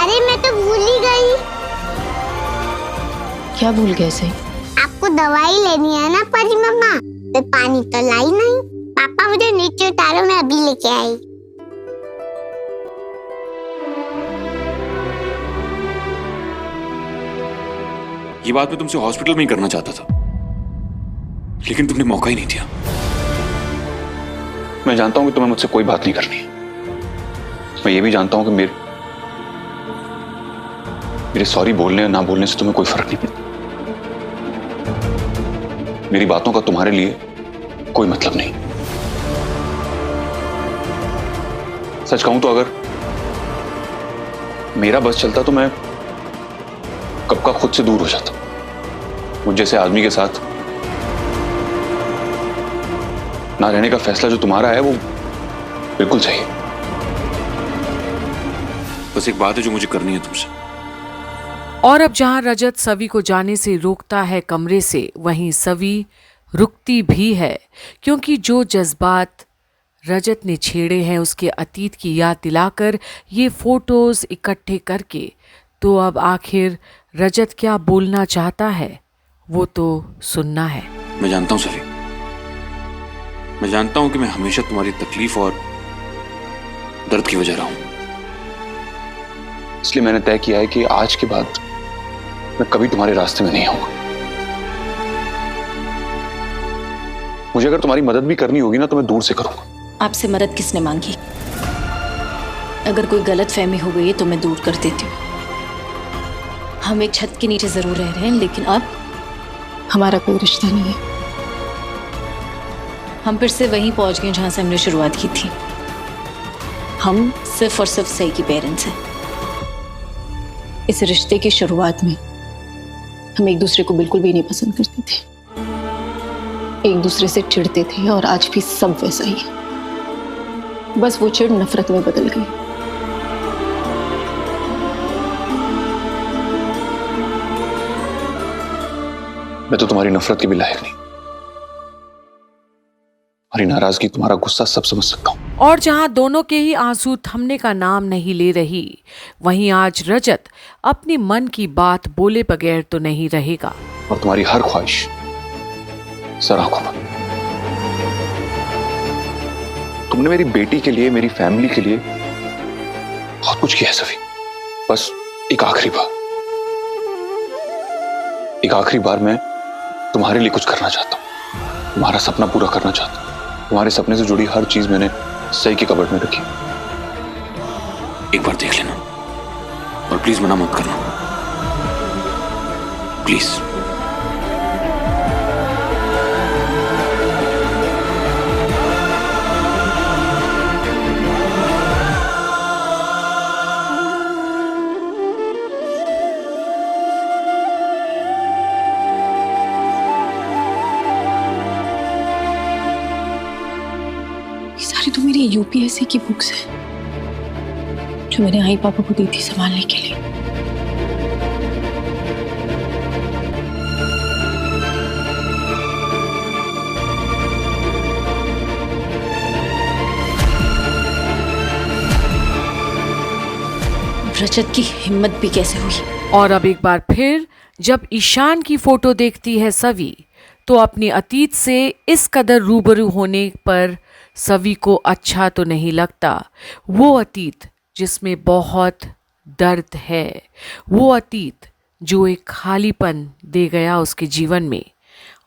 अरे मैं तो भूल ही गई। क्या भूल गए सही? आपको दवाई लेनी है ना परी मम्मा, तो पानी तो लाई नहीं। पापा मुझे नीचे उतारो, मैं अभी लेके आई। ये बात मैं तुमसे हॉस्पिटल में ही करना चाहता था, लेकिन तुमने मौका ही नहीं दिया। मैं जानता हूं कि तुम्हें मुझसे कोई बात नहीं करनी है। मैं ये भी जानता हूं कि मेरे सॉरी बोलने या ना बोलने से तुम्हें कोई फर्क नहीं पड़ता। मेरी बातों का तुम्हारे लिए कोई मतलब नहीं। सच कहूं तो अगर मेरा बस चलता तो मैं कब का खुद से दूर हो जाता। मुझ जैसे आदमी के साथ ना रहने का फैसला जो तुम्हारा है वो बिल्कुल सही है। बस एक बात है जो मुझे करनी है तुमसे। और अब जहां रजत सवी को जाने से रोकता है कमरे से, वहीं सवी रुकती भी है, क्योंकि जो जज्बात रजत ने छेड़े हैं उसके अतीत की याद दिलाकर ये फोटोज इकट्ठे करके, तो अब आखिर रजत क्या बोलना चाहता है वो तो सुनना है। मैं जानता हूं सवी, मैं जानता हूं कि मैं हमेशा तुम्हारी तकलीफ और दर्द की वजह रहा हूं। इसलिए मैंने तय किया है कि आज के बाद मैं कभी तुम्हारे रास्ते में नहीं आऊंगा। मुझे अगर तुम्हारी मदद भी करनी होगी ना तो मैं दूर से करूंगा। आपसे मदद किसने मांगी? अगर कोई गलत फहमी हो गई है तो मैं दूर कर देती हूँ। हम एक छत के नीचे जरूर रह रहे हैं, लेकिन अब हमारा कोई रिश्ता नहीं है। हम फिर से वहीं पहुंच गए जहां से हमने शुरुआत की थी। हम सिर्फ और सिर्फ सही की पेरेंट्स हैं। इस रिश्ते की शुरुआत में हम एक दूसरे को बिल्कुल भी नहीं पसंद करते थे, एक दूसरे से चिढ़ते थे, और आज भी सब वैसा ही है। बस वो चिढ़ नफरत में बदल गई। मैं तो तुम्हारी नफरत के भी लायक नहीं। तुम्हारी नाराजगी, तुम्हारा गुस्सा सब समझ सकता हूं। और जहां दोनों के ही आंसू थमने का नाम नहीं ले रही, वहीं आज रजत अपनी मन की बात बोले बगैर तो नहीं रहेगा। और तुम्हारी हर ख्वाहिश सर आंखों पर। तुमने मेरी बेटी के लिए, मेरी फैमिली के लिए बहुत कुछ किया है सभी। बस एक आखिरी बार मैं तुम्हारे लिए कुछ करना चाहता हूं। तुम्हारा सपना पूरा करना चाहता हूं। तुम्हारे सपने से जुड़ी हर चीज मैंने सही के कबर्ड में रखी। एक बार देख लेना और प्लीज मना मत करना, प्लीज। सारी तो मेरी यूपीएससी की बुक्स है जो मैंने आई पापा को दी थी संभालने के लिए। रजत की हिम्मत भी कैसे हुई। और अब एक बार फिर जब ईशान की फोटो देखती है सवी, तो अपने अतीत से इस कदर रूबरू होने पर सवी को अच्छा तो नहीं लगता। वो अतीत जिसमें बहुत दर्द है, वो अतीत जो एक खालीपन दे गया उसके जीवन में,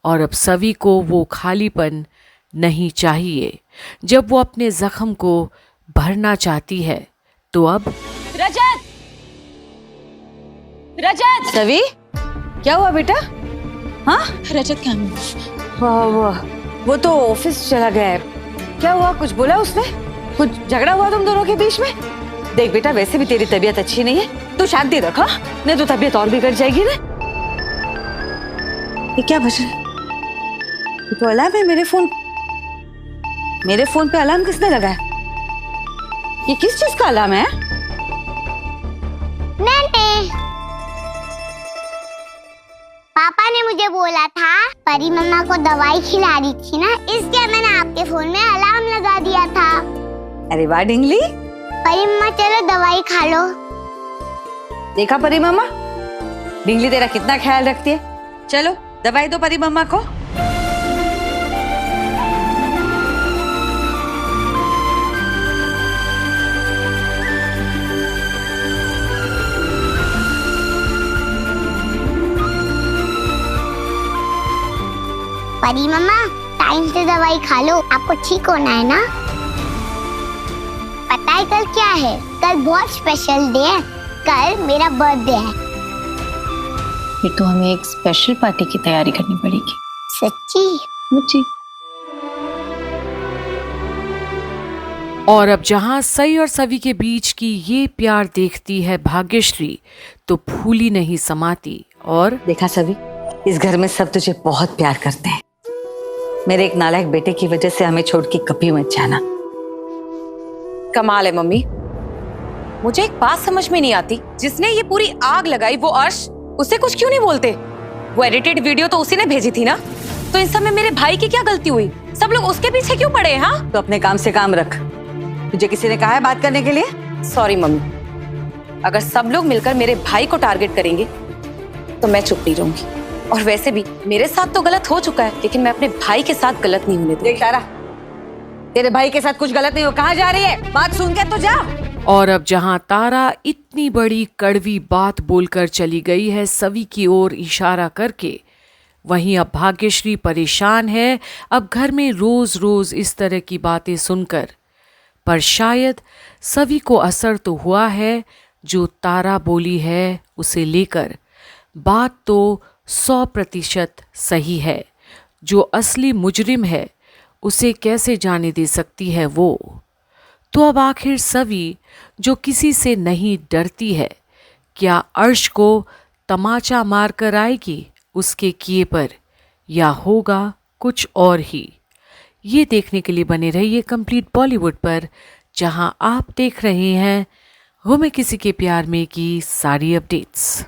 और अब सवी को वो खालीपन नहीं चाहिए। जब वो अपने जख्म को भरना चाहती है तो अब रजत! रजत! सवी, क्या हुआ बेटा? हाँ, रजत क्या? वो तो ऑफिस चला गया है। क्या हुआ, कुछ बोला उसने? कुछ झगड़ा हुआ तुम दोनों के बीच में? देख बेटा, वैसे भी तेरी तबीयत अच्छी नहीं है, तू शांति रख, हाँ? नहीं तो तबीयत और बिगड़ जाएगी ना। ये क्या बज रहा है? ये तो अलार्म है। मेरे फोन पे अलार्म किसने लगाया? ये किस चीज का अलार्म है? मैंने। पापा ने मुझे बोला था परी मम्मा को दवाई खिला रही थी ना, इसलिए मैंने आपके फोन में अलार्म लगा दिया था। अरे वाह डिंगली। परी मम्मा चलो दवाई खा लो। देखा परी मम्मा, डिंगली तेरा कितना ख्याल रखती है। चलो दवाई दो परी मम्मा को। परी मम्मा टाइम से दवाई खा लो, आपको ठीक होना है ना। पता है कल क्या है? कल बहुत स्पेशल डे है, कल मेरा बर्थडे है। फिर तो हमें एक स्पेशल पार्टी की तैयारी करनी पड़ेगी। सच्ची? मुझे और अब जहां सई और सवी के बीच की ये प्यार देखती है भाग्यश्री तो फूली नहीं समाती। और देखा सभी, इस घर में सब तुझे बहुत प्यार करते हैं। मेरे एक नालायक बेटे की वजह से हमें छोड़ के कभी मत जाना। कमाल है मम्मी, मुझे एक बात समझ में नहीं आती, जिसने ये पूरी आग लगाई वो अर्श, उसे कुछ क्यों नहीं बोलते? वो एडिटेड वीडियो तो उसी ने भेजी थी ना, तो इन सब में मेरे भाई की क्या गलती हुई? सब लोग उसके पीछे क्यों पड़े हैं? हाँ, तो अपने काम से काम रख। तुझे किसी ने कहा है बात करने के लिए? सॉरी मम्मी, अगर सब लोग मिलकर मेरे भाई को टारगेट करेंगे तो मैं चुप नहीं रहूंगी। और वैसे भी मेरे साथ तो गलत हो चुका है, लेकिन मैं अपने भाई के साथ गलत नहीं होने दूंगी। देख तारा, तेरे भाई के साथ कुछ गलत नहीं हो। कहाँ जा रही है? बात सुन के तो जा। और अब जहां तारा इतनी बड़ी कड़वी बात बोलकर चली गई है सवी की ओर इशारा करके, वहीं अब भाग्यश्री परेशान है अब घर में रोज रोज इस तरह की बातें सुनकर। पर शायद सवी को असर तो हुआ है, जो तारा बोली है उसे लेकर बात तो 100% सही है। जो असली मुजरिम है उसे कैसे जाने दे सकती है वो। तो अब आखिर सवी, जो किसी से नहीं डरती है, क्या अर्श को तमाचा मार कर आएगी उसके किए पर, या होगा कुछ और ही? ये देखने के लिए बने रहिए कंप्लीट बॉलीवुड पर, जहां आप देख रहे हैं हमें किसी के प्यार में की सारी अपडेट्स।